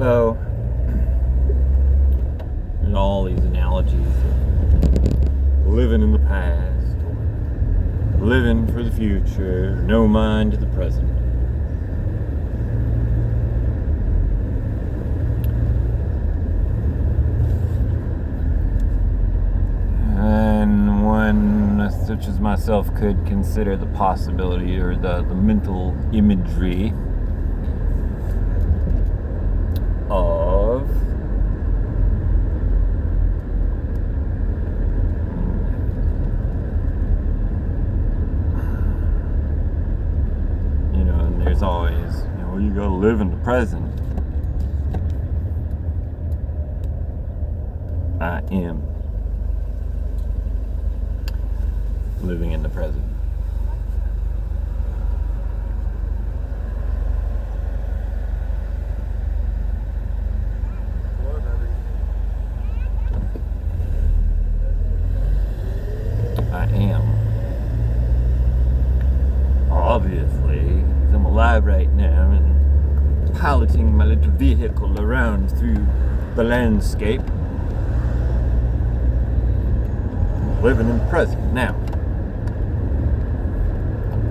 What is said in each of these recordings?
So, and all these analogies of living in the past, or living for the future, no mind to the present. And one such as myself could consider the possibility or the mental imagery of and there's always, you gotta live in the present. I am living in the present. I am. Obviously, I'm alive right now and piloting my little vehicle around through the landscape. Living in the present. Now,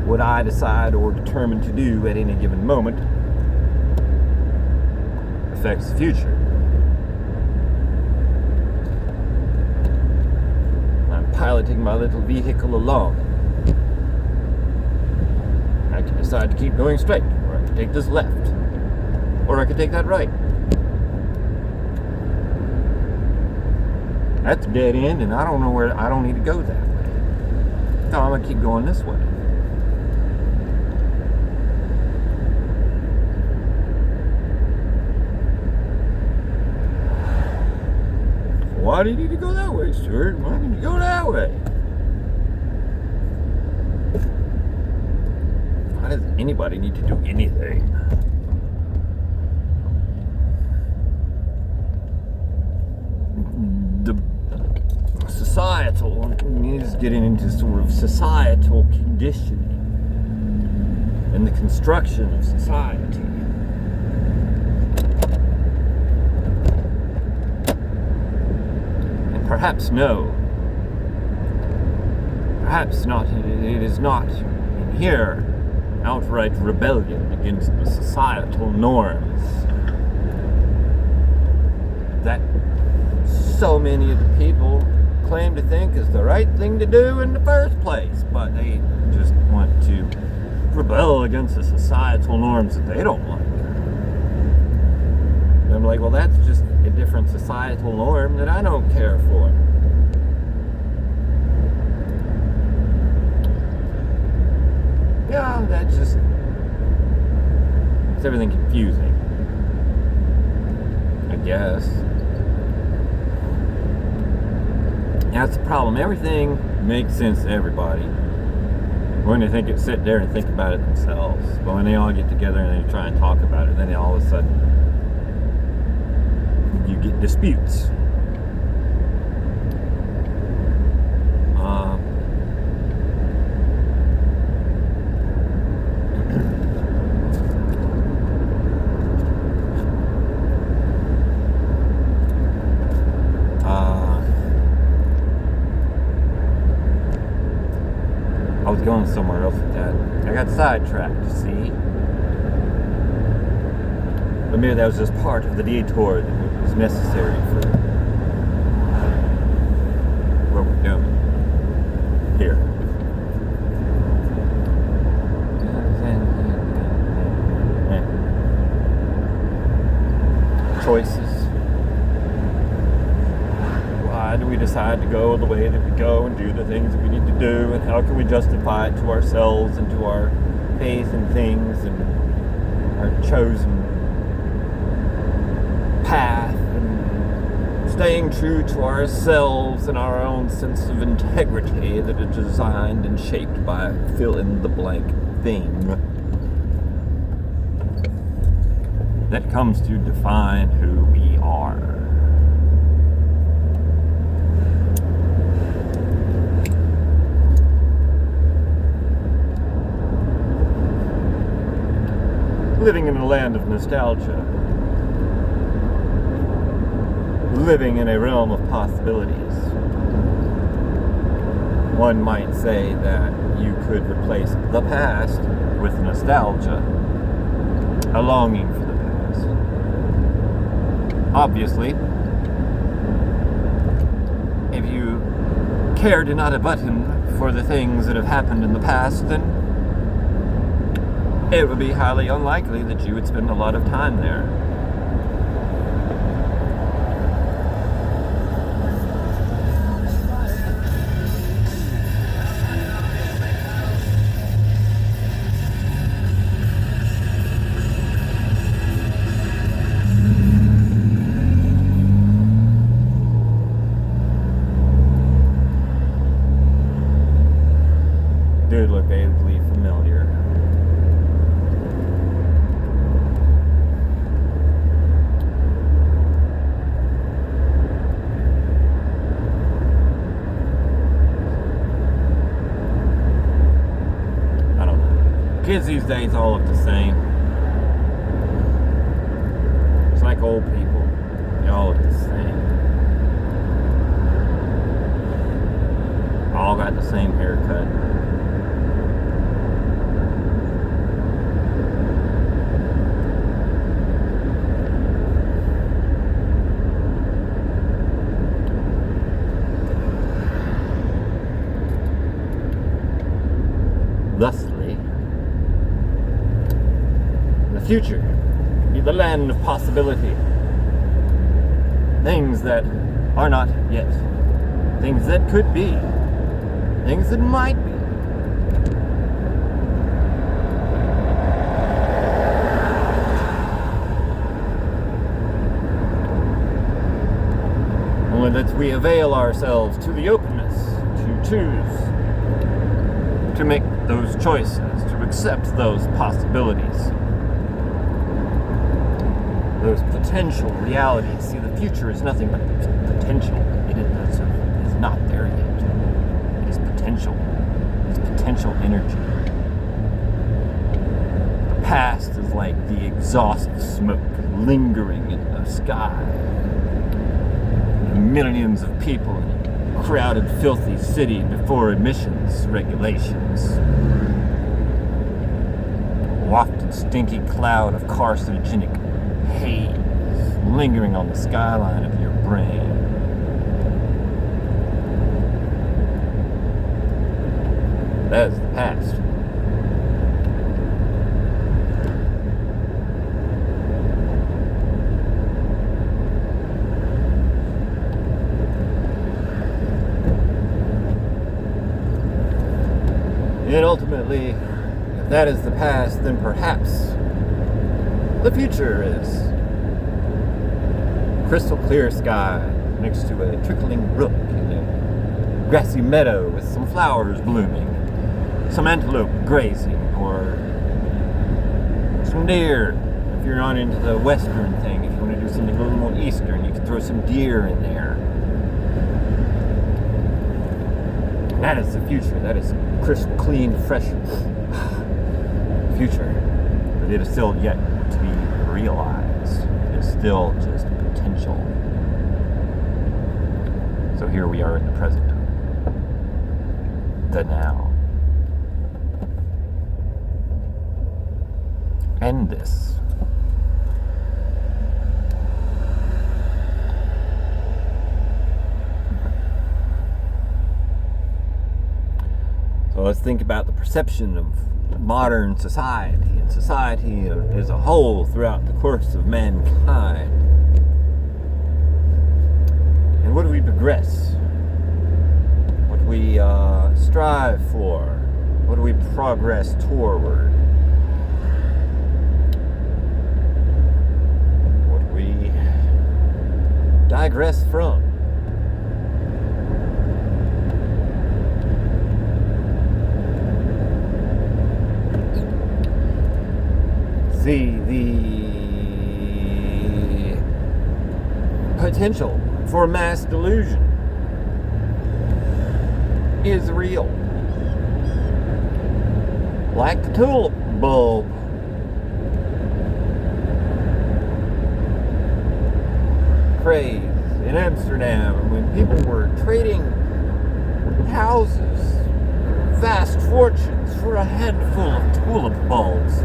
what I decide or determine to do at any given moment affects the future. I'm piloting my little vehicle along. I can decide to keep going straight, or I can take this left, or I can take that right. That's a dead end, and I don't know where. I don't need to go that way. No, I'm gonna keep going this way. Why do you need to go that way, Stuart? Why didn't you go that way? Why does anybody need to do anything? The societal is getting into sort of societal conditioning and the construction of society. Perhaps no. Perhaps not. It is not in here outright rebellion against the societal norms that so many of the people claim to think is the right thing to do in the first place, but they just want to rebel against the societal norms that they don't like. And I'm like, well, that's just a different societal norm that I don't care for. Yeah, that just makes everything confusing, I guess. That's the problem. Everything makes sense to everybody when they sit there and think about it themselves. But when they all get together and they try and talk about it, then all of a sudden you get disputes. I was going somewhere else with that. I got sidetracked, see? But maybe that was just part of the detour that was necessary for what we're doing here. Choices. Why do we decide to go the way that we go and do the things that we need to do, and how can we justify it to ourselves and to our faith in things and our chosen path, and staying true to ourselves and our own sense of integrity that is designed and shaped by fill in the blank thing that comes to define who we are. Living in a land of nostalgia. living in a realm of possibilities. One might say that you could replace the past with nostalgia, a longing for the past. Obviously, if you cared not a button for the things that have happened in the past, then it would be highly unlikely that you would spend a lot of time there. Did look vaguely familiar. I don't know. Kids these days all look the same. It's like old people. They all look the same. All got the same haircut. Thusly, the future be the land of possibility. Things that are not yet. Things that could be. Things that might be. Only that we avail ourselves to the openness to choose, to make those choices, to accept those possibilities, those potential realities. See, the future is nothing but potential. It is not there yet. It is potential. It's potential energy. The past is like the exhaust smoke lingering in the sky. Millions of people in a crowded, filthy city before emissions regulations. Wafted, stinky cloud of carcinogenic haze lingering on the skyline of your brain. That is the past. And ultimately, if that is the past, then perhaps the future is crystal clear sky next to a trickling brook in a grassy meadow with some flowers blooming, some antelope grazing, or some deer. If you're not into the western thing, if you want to do something a little more eastern, you can throw some deer in there. That is the future. That is crisp, clean, fresh future. But it is still yet to be realized. It is still just potential. So here we are in the present. The now. And this. So let's think about the perception of modern society and society as a whole throughout the course of mankind. And what do we progress? What do we strive for? What do we progress toward? What do we digress from? See, the potential for mass delusion is real. Like the tulip bulb. Craze in Amsterdam when people were trading houses, vast fortunes for a handful of tulip bulbs,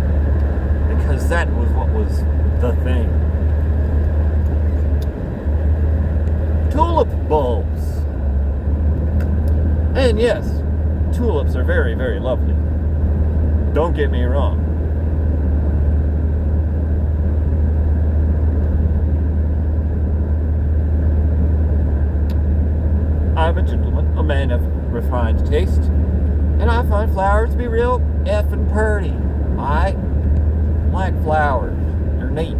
because that was what was the thing. Tulip bulbs. And yes, tulips are very, very lovely. Don't get me wrong. I'm a gentleman, a man of refined taste, and I find flowers to be real effing purty. I like flowers. They're neat.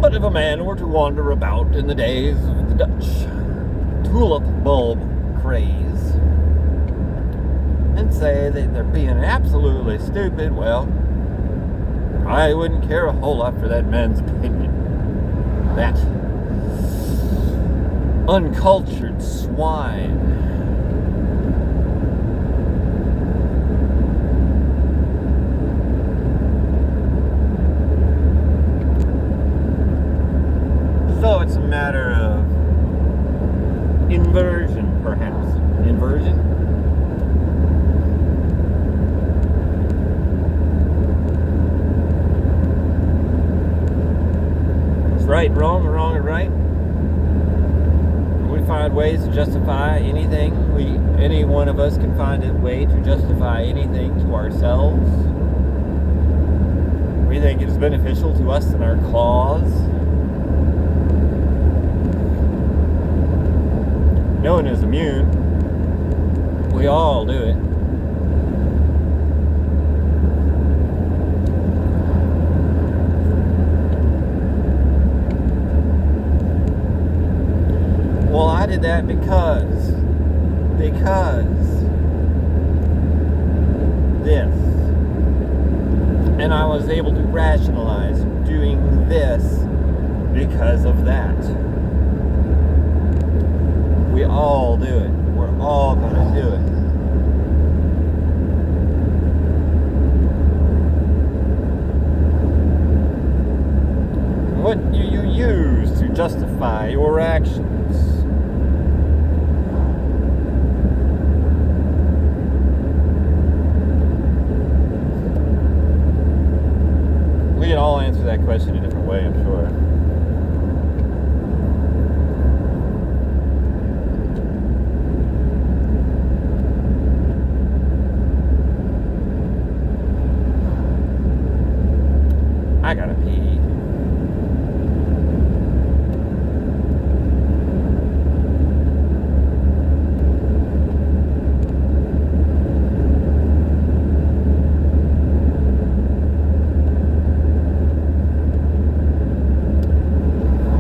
But if a man were to wander about in the days of the Dutch tulip bulb craze and say that they're being absolutely stupid, well, I wouldn't care a whole lot for that man's opinion. That uncultured swine. So it's a matter of inversion, perhaps. Inversion? It's right, wrong, wrong, and right. We find ways to justify anything. Any one of us can find a way to justify anything to ourselves. We think it is beneficial to us in our cause. No one is immune. We all do it. Well, I did that because this. And I was able to rationalize doing this because of that. We all do it. We're all going to do it. What do you use to justify your actions? We can all answer that question a different way, I'm sure. I gotta pee.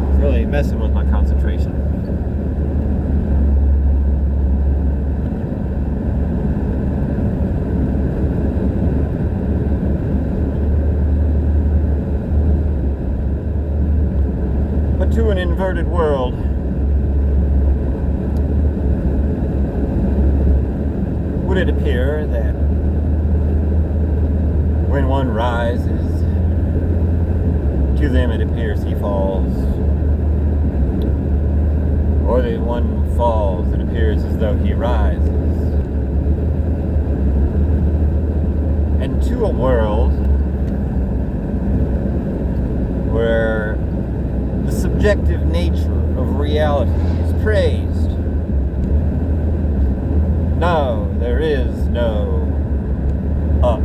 It's really messing with my concentration. To an inverted world, would it appear that when one rises, to them it appears he falls, or that one falls, it appears as though he rises, and to a world where the subjective nature of reality is praised. No, there is no up.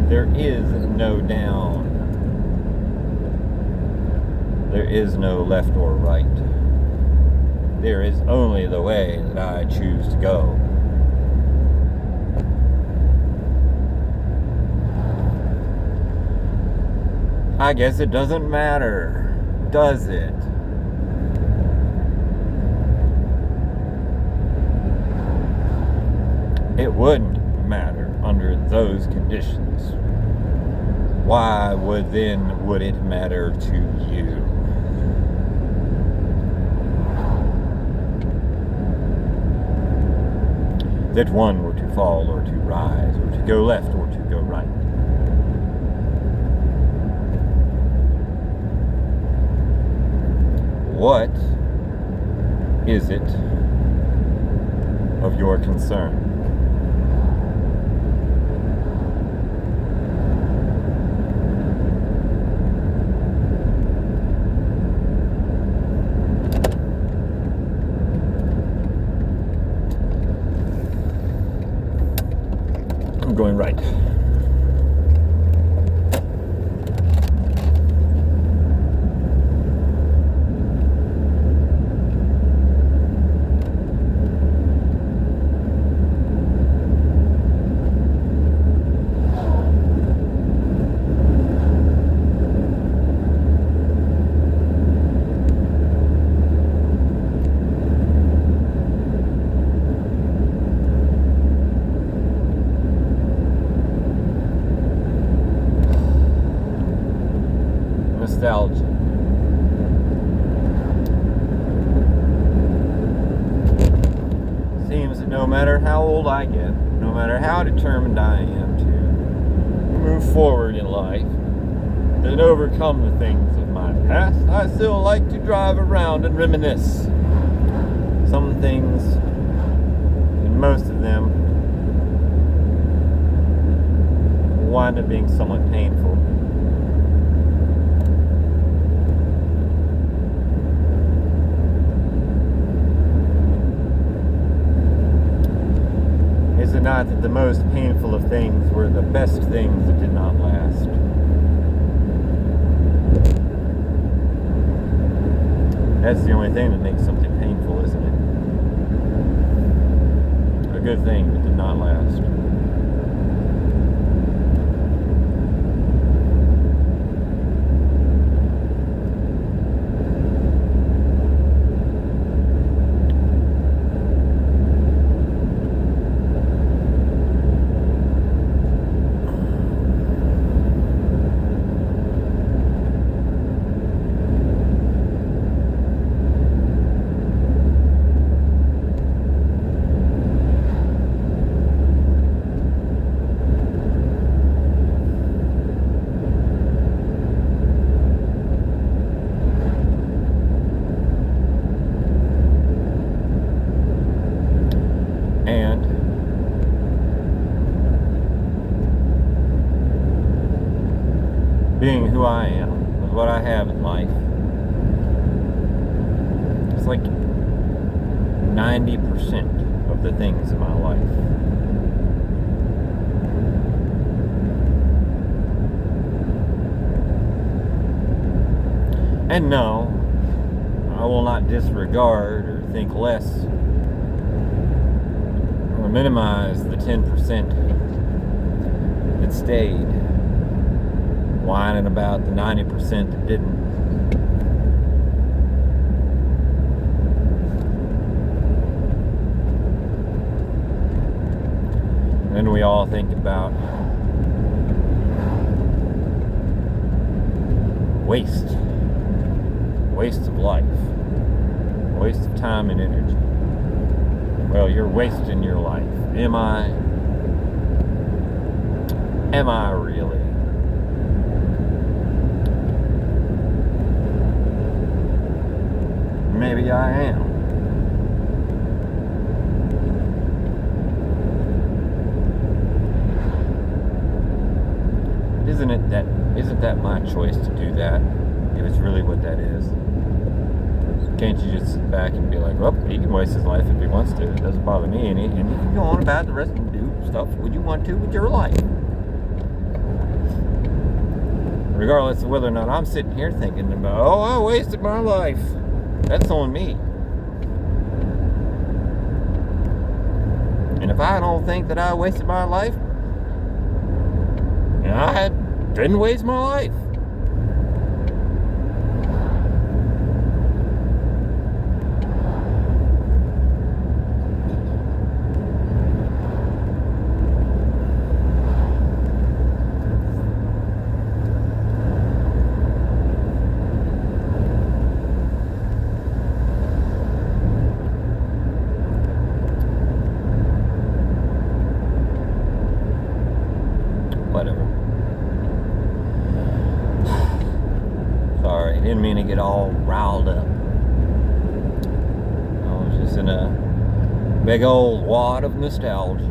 There is no down. There is no left or right. There is only the way that I choose to go. I guess it doesn't matter. Does it? It wouldn't matter under those conditions. why would it matter to you? That one were to fall or to rise, or to go left or to go right. What is it of your concern? I'm going right. Nostalgia. Seems that no matter how old I get, no matter how determined I am to move forward in life and overcome the things of my past, I still like to drive around and reminisce. Some things, and most of them, wind up being somewhat painful. Is it not that the most painful of things were the best things that did not last? That's the only thing that makes something painful, isn't it? A good thing that did not last. And being who I am, with what I have in life, it's like 90% of the things in my life. And no, I will not disregard or think less or minimize the 10% that stayed, whining about the 90% that didn't. And then we all think about waste of life, waste of time and energy. Well, you're wasting your life. Am I? Am I really? Maybe I am. Isn't that my choice to do that? If it's really what that is. Can't you just sit back and be like, well, he can waste his life if he wants to. It doesn't bother me any. And you can go on about the rest and do stuff what you want to with your life. Regardless of whether or not I'm sitting here thinking about, oh, I wasted my life. That's on me. And if I don't think that I wasted my life, I didn't waste my life. Whatever. Sorry, didn't mean to get all riled up. I was just in a big old wad of nostalgia.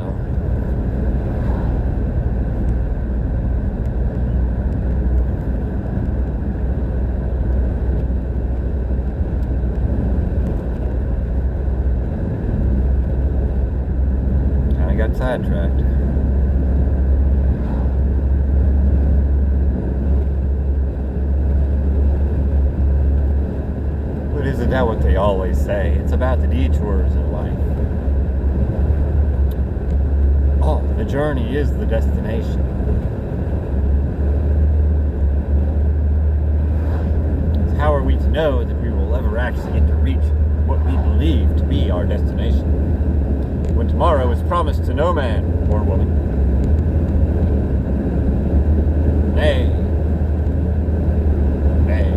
Kinda got sidetracked. But isn't that what they always say? It's about the detours in life. Oh, the journey is the destination. So how are we to know that we will ever actually get to reach what we believe to be our destination, when tomorrow is promised to no man or woman? Nay. Nay.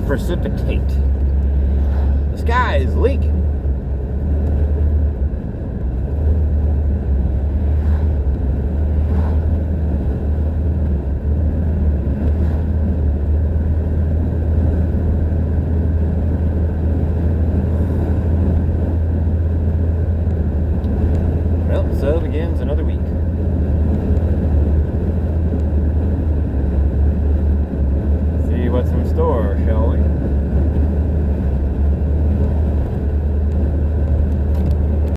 Precipitate. The sky is leaking. Well, so begins another week.